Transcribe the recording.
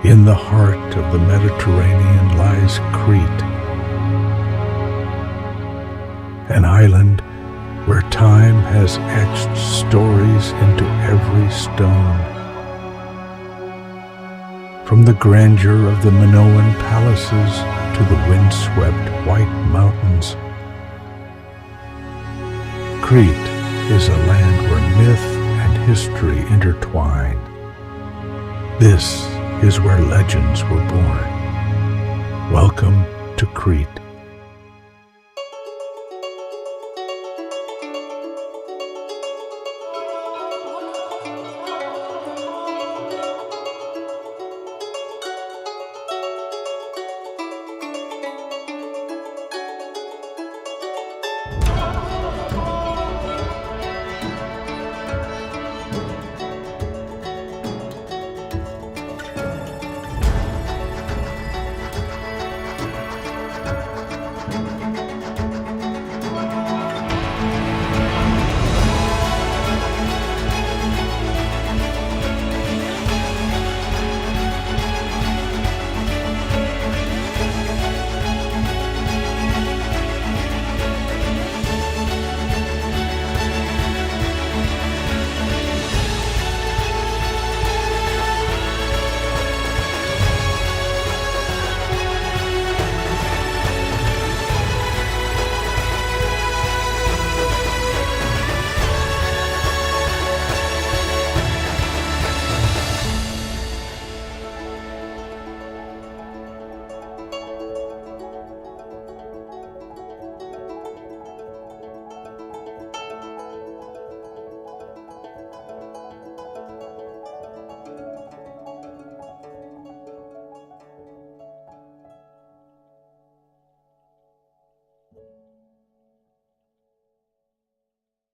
In the heart of the Mediterranean lies Crete, an island where time has etched stories into every stone. From the grandeur of the Minoan palaces to the windswept white mountains, Crete is a land where myth and history intertwine. This is where legends were born. Welcome to Crete.